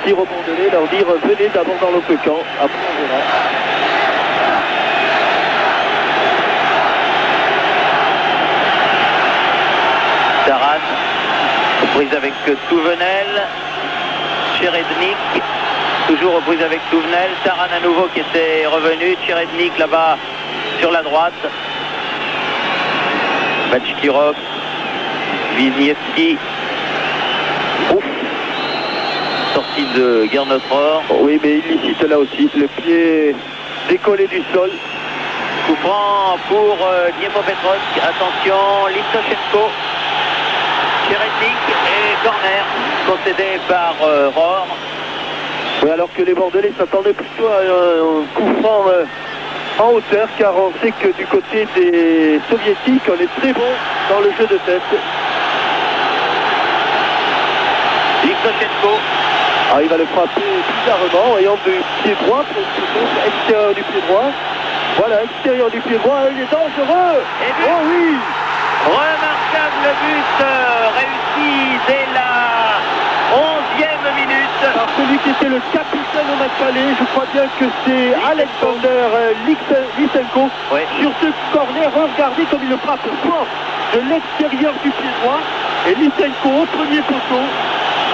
dire aux Bordelais, leur dire venez d'abord dans notre camp, après on verra. Taran, reprise avec Touvenel, Tcherednik, toujours reprise avec Touvenel, Taran à nouveau qui était revenu, Tcherednik là-bas sur la droite, Bachkirov, Wisniewski, ouf, sortie de Guernotror. Oui, mais illicite là aussi, le pied décollé du sol. Coup franc pour Dniepopetrovsk, attention, Listochenko, Tcherednik et corner concédé par Rohr. Oui, alors que les Bordelais s'attendaient plutôt à un coup franc en hauteur, car on sait que du côté des Soviétiques, on est très bon dans le jeu de tête. Listochenko. Ah, il va le frapper bizarrement, ayant du pied droit, extérieur du pied droit. Voilà, extérieur du pied droit, il est dangereux. Et but. Oh oui. Remarquable but réussi dès la 11e minute. Alors celui qui était le capitaine au match aller, je crois bien que c'est Alexander Lysenko. Oui. Sur ce corner, regardez comme il le frappe fort de l'extérieur du pied droit. Et Lysenko au premier poteau.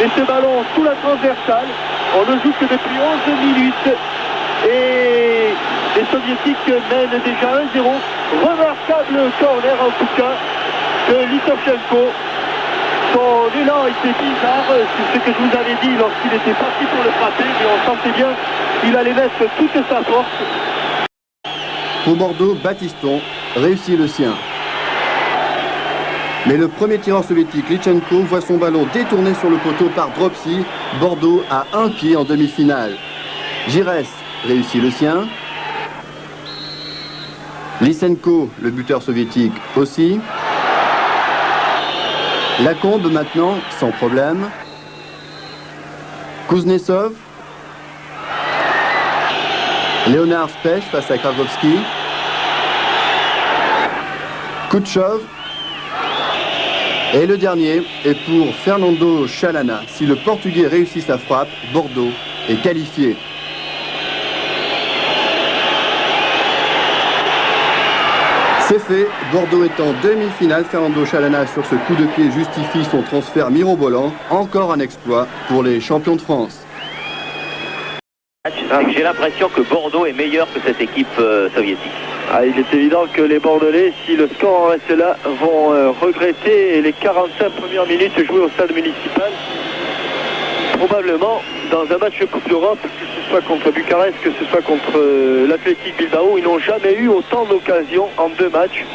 Et ce ballon sous la transversale, on ne joue que depuis 11 minutes. Et les Soviétiques mènent déjà 1-0. Remarquable corner en tout cas de Listochenko. Son élan était bizarre, c'est ce que je vous avais dit lorsqu'il était parti pour le frapper, mais on sentait bien qu'il allait mettre toute sa force. Pour Bordeaux, Batiston réussit le sien. Mais le premier tireur soviétique, Lysenko, voit son ballon détourné sur le poteau par Dropsy. Bordeaux a un pied en demi-finale. Giresse réussit le sien. Lysenko, le buteur soviétique, aussi. Lacombe maintenant, sans problème. Kuznetsov. Léonard pêche face à Krakowski. Kutchov. Et le dernier est pour Fernando Chalana. Si le Portugais réussit sa frappe, Bordeaux est qualifié. C'est fait, Bordeaux est en demi-finale. Fernando Chalana sur ce coup de pied justifie son transfert mirobolant. Encore un exploit pour les champions de France. J'ai l'impression que Bordeaux est meilleur que cette équipe soviétique. Ah, il est évident que les Bordelais, si le score en reste là, vont regretter les 45 premières minutes jouées au stade municipal. Probablement dans un match de Coupe d'Europe, que ce soit contre Bucarest, que ce soit contre l'Athletic Bilbao, ils n'ont jamais eu autant d'occasions en deux matchs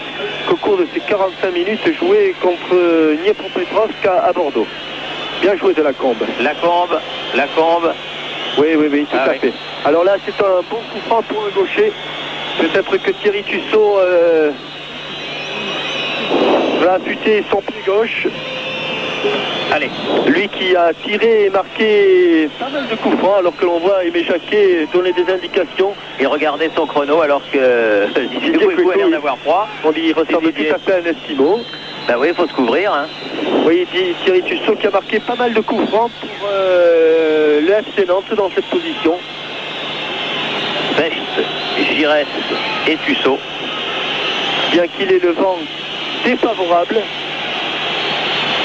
qu'au cours de ces 45 minutes jouées contre Dniepopetrovsk à Bordeaux. Bien joué de Lacombe. Lacombe. Oui, tout à fait. Alors là, c'est un bon coup franc pour le gaucher. Peut-être que Thierry Tussaud va affûter son pied gauche. Allez. Lui qui a tiré et marqué pas mal de coups francs, alors que l'on voit Aimé Jacquet donner des indications. Et regardez son chrono alors que Didier Cueto allait en avoir froid. On dit il ressemble tout à fait à un Esquimau. Bah oui, il faut se couvrir. Hein. Oui, Thierry Tussaud qui a marqué pas mal de coups francs pour le FC Nantes dans cette position. Best, Giresse et Tussaud. Bien qu'il ait le vent défavorable.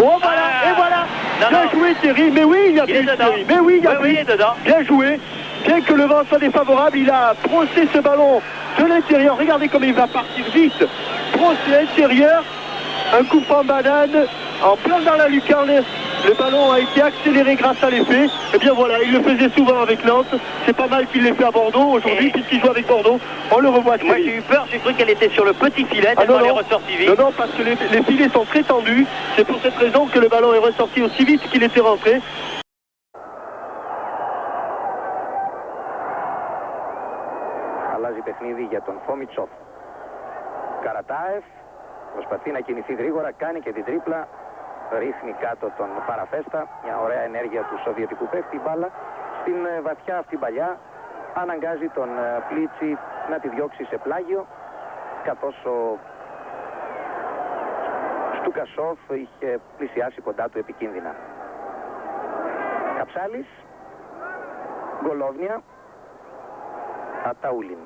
Oh voilà, et voilà. Bien joué Thierry, mais oui, il y a plus Thierry. Mais oui, il y a plus. Il est dedans. Bien joué. Bien que le vent soit défavorable, il a brossé ce ballon de l'intérieur. Regardez comme il va partir vite. Brossé intérieur. Un coup franc banane en plein dans la lucarne. Le ballon a été accéléré grâce à l'effet. Et bien voilà, il le faisait souvent avec Nantes. C'est pas mal qu'il l'ait fait à Bordeaux aujourd'hui, puisqu'il joue avec Bordeaux. On le revoit. Moi j'ai eu peur, j'ai cru qu'elle était sur le petit filet, elle est ressortie vite. Non, parce que les filets sont très tendus. C'est pour cette raison que le ballon est ressorti aussi vite qu'il était rentré. Αλλάζει παιχνίδι για τον Φόμιτσοφ. Καρατάεφ προσπαθεί να κινηθεί γρήγορα, κάνει και την τρίπλα. Ρίχνει κάτω τον Παραφέστα. Μια ωραία ενέργεια του Σοβιετικού, πέφτει η μπάλα στην βαθιά αυτή παλιά. Αναγκάζει τον Πλίτσι να τη διώξει σε πλάγιο, καθώς ο Στουκασόφ είχε πλησιάσει κοντά του επικίνδυνα. Καψάλης Γκολόβνια, Αταούλιν.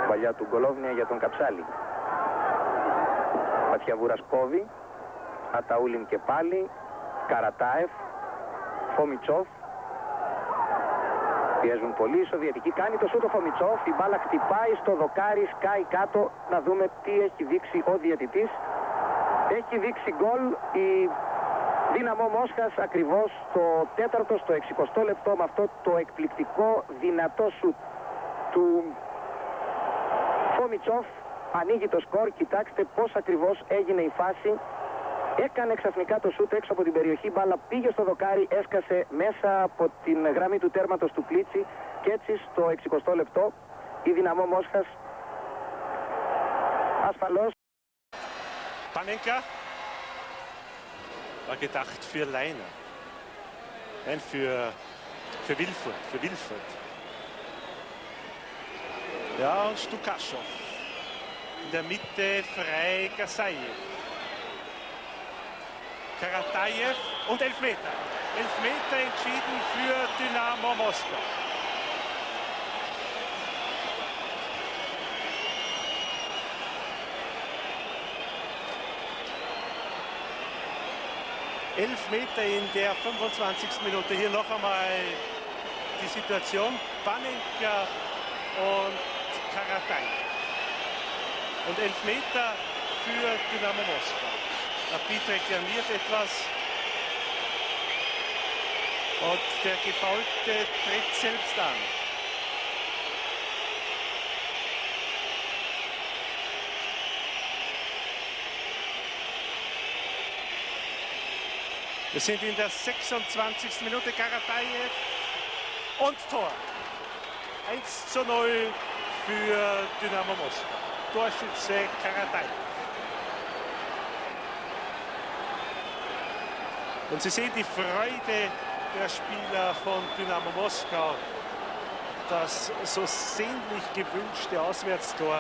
Παλιά του Γκολόβνια για τον Καψάλη. Ματιαβούρας κόβει, Αταούλιν και πάλι, Καρατάεφ, Φομιτσόφ. Πιέζουν πολύ, η Σοβιετική κάνει το σούτο Φομιτσόφ, η μπάλα χτυπάει στο δοκάρι, σκάει κάτω, να δούμε τι έχει δείξει ο διαιτητής. Έχει δείξει γκολ η Δύναμο Μόσχας ακριβώς στο τέταρτο, στο 60 λεπτό, με αυτό το εκπληκτικό δυνατό σουτ του Φομιτσόφ. Ανοίγει το σκορ, κοιτάξτε πώς ακριβώς έγινε η φάση. Έκανε ξαφνικά το σούτ έξω από την περιοχή, μπάλα πήγε στο δοκάρι, έσκασε μέσα από την γραμμή του τέρματος του Πλίτσι και έτσι στο 60 λεπτό η Δυναμό Μόσχας ασφαλώς. Panenka war gedacht für Leiner. Nein, für Wilfried. Ja, und Stukaschow. In der Mitte frei Gasayev. Karatajew und Elfmeter. Elfmeter entschieden für Dynamo Moskau. Elfmeter in der 25. Minute. Hier noch einmal die Situation. Panenka und Karatajew. Und Elfmeter für Dynamo Moskau. Rapid reklamiert etwas. Und der Gefaulte tritt selbst an. Wir sind in der 26. Minute, Karatajew und Tor. 1:0 für Dynamo Moskau. Torschütze Karatajew. Und Sie sehen die Freude der Spieler von Dynamo Moskau. Das so sehnlich gewünschte Auswärtstor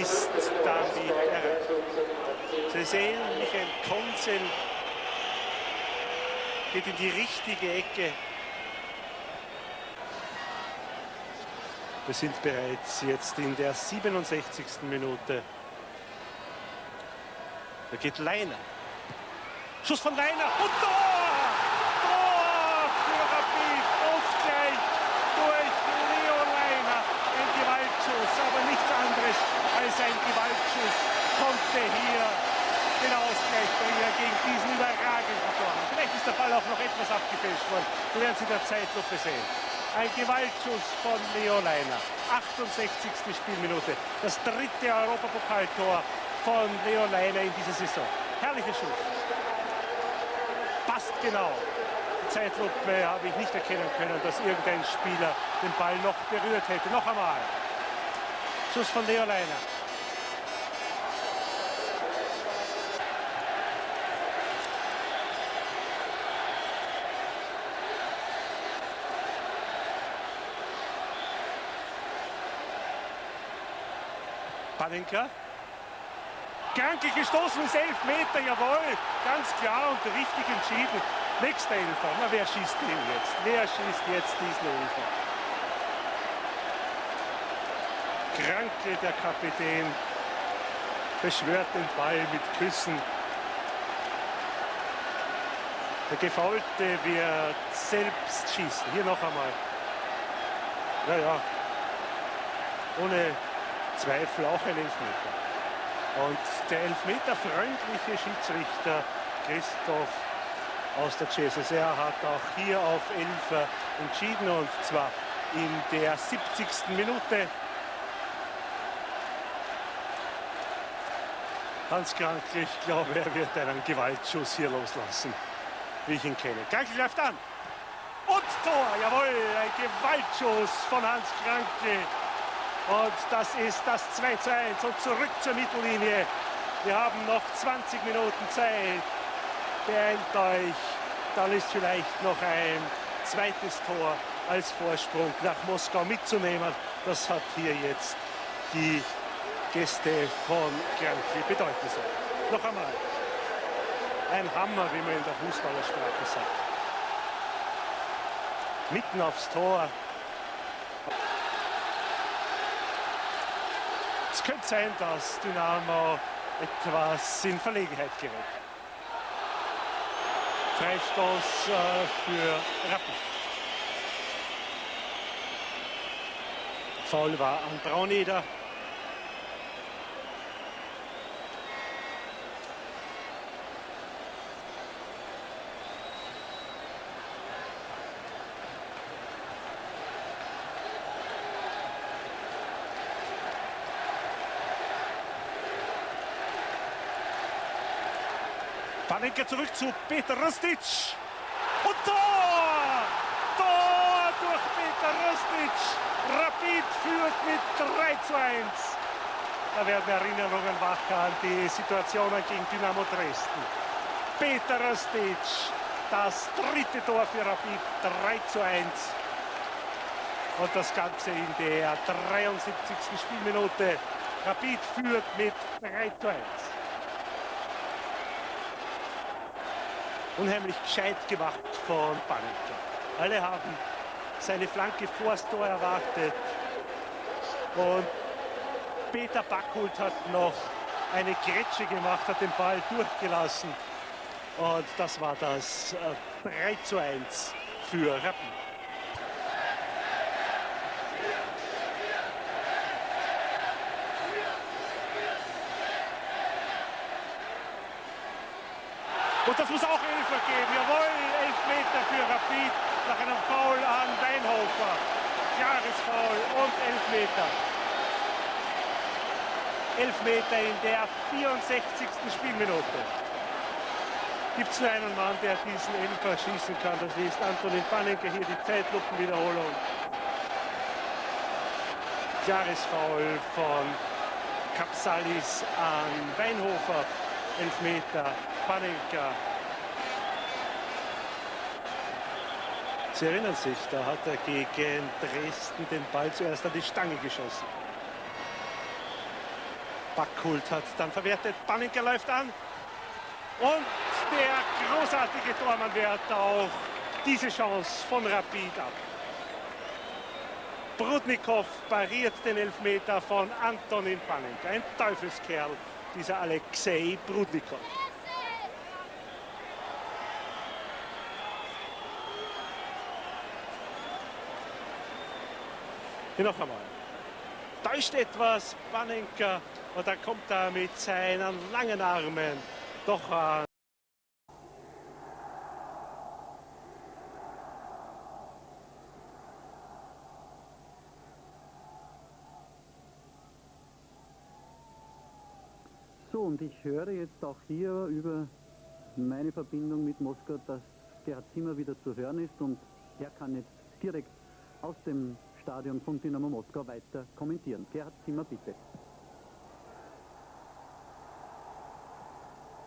ist damit erreicht. Sie sehen, Michael Konzel geht in die richtige Ecke. Wir sind bereits jetzt in der 67. Minute. Da geht Leiner. Schuss von Leiner und Tor! Tor für Rapid. Ausgleich durch Leo Leiner. Ein Gewaltschuss, aber nichts anderes als ein Gewaltschuss konnte hier den Ausgleich bringen gegen diesen überragenden Tormann. Vielleicht ist der Ball auch noch etwas abgefälscht worden. Wir werden es in der Zeitlupe sehen. Ein Gewaltschuss von Leo Leiner. 68. Spielminute. Das dritte Europapokaltor von Leo Leiner in dieser Saison. Herrlicher Schuss. Passt genau. Die Zeitlupe habe ich nicht erkennen können, dass irgendein Spieler den Ball noch berührt hätte. Noch einmal. Schuss von Leo Leiner. Panenka. Krankel gestoßen, ist Elfmeter, jawohl. Ganz klar und richtig entschieden. Nächster Elfer. Na, wer schießt den jetzt? Wer schießt jetzt diesen Elfer? Krankel, der Kapitän, beschwört den Ball mit Küssen. Der Gefaulte wird selbst schießen. Hier noch einmal. Naja, ohne Zweifel auch ein Elfmeter. Und der elfmeterfreundliche Schiedsrichter Christoph aus der CSSR hat auch hier auf Elfer entschieden, und zwar in der 70. Minute. Hans Krankel, ich glaube, er wird einen Gewaltschuss hier loslassen, wie ich ihn kenne. Krankel greift an. Und Tor, jawohl, ein Gewaltschuss von Hans Krankel. Und das ist das 2:1 und zurück zur Mittellinie. Wir haben noch 20 Minuten Zeit. Beeilt euch, dann ist vielleicht noch ein zweites Tor als Vorsprung nach Moskau mitzunehmen. Das hat hier jetzt die Gäste von Krankel bedeuten sollen. Noch einmal. Ein Hammer, wie man in der Fußballersprache sagt. mitten aufs Tor. Es könnte sein, dass Dynamo etwas in Verlegenheit gerät. Freistoß für Rapid. Foul war an Brauneder. Panenka zurück zu Peter Rustic. Und Tor! Tor durch Peter Rustic. Rapid führt mit 3:1. Da werden Erinnerungen wach an die Situationen gegen Dynamo Dresden. Peter Rustic, das dritte Tor für Rapid, 3:1. Und das Ganze in der 73. Spielminute. Rapid führt mit 3:1. Unheimlich gescheit gemacht von Panenka. Alle haben seine Flanke vors Tor erwartet. Und Peter Backhult hat noch eine Grätsche gemacht, hat den Ball durchgelassen. Und das war das 3:1 für Rapid. Und das muss auch Elfer geben. Jawohl, 11 Meter für Rapid nach einem Foul an Weinhofer. Jahresfoul und 11 Meter. 11 Meter in der 64. Spielminute. Gibt es nur einen Mann, der diesen Elfer schießen kann. Das ist Antonin Panenka. Hier die Zeitlupenwiederholung. Jahresfoul von Kapsalis an Weinhofer. 11 Meter. Panenka. Sie erinnern sich, da hat er gegen Dresden den Ball zuerst an die Stange geschossen. Backhult hat dann verwertet. Panenka läuft an. Und der großartige Tormann wehrt auch diese Chance von Rapid ab. Prudnikow pariert den Elfmeter von Antonin Panenka. Ein Teufelskerl, dieser Alexei Prudnikow. Hier noch einmal. Täuscht etwas Panenka und dann kommt er mit seinen langen Armen doch an. So, und ich höre jetzt auch hier über meine Verbindung mit Moskau, dass Gerhard Zimmer wieder zu hören ist und er kann jetzt direkt aus dem Stadion von Dynamo Moskau weiter kommentieren. Gerhard Zimmer, bitte.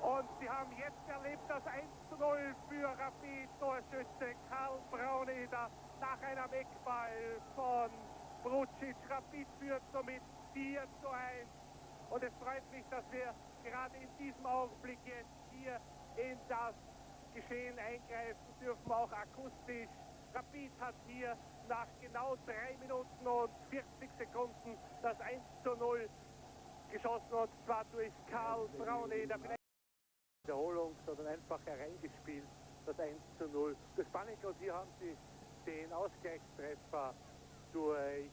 Und sie haben jetzt erlebt das 1:0 für Rapid. Torschütze Karl Brauneder nach einem Eckball von Brucic. Rapid führt somit 4:1. Und es freut mich, dass wir gerade in diesem Augenblick jetzt hier in das Geschehen eingreifen dürfen, auch akustisch. Rapid hat hier nach genau 3 Minuten und 40 Sekunden das 1:0 geschossen, und zwar durch Karl Brauneder. Wiederholung, sondern einfach hereingespielt, das 1:0. Das Panenka, und hier haben sie den Ausgleichstreffer durch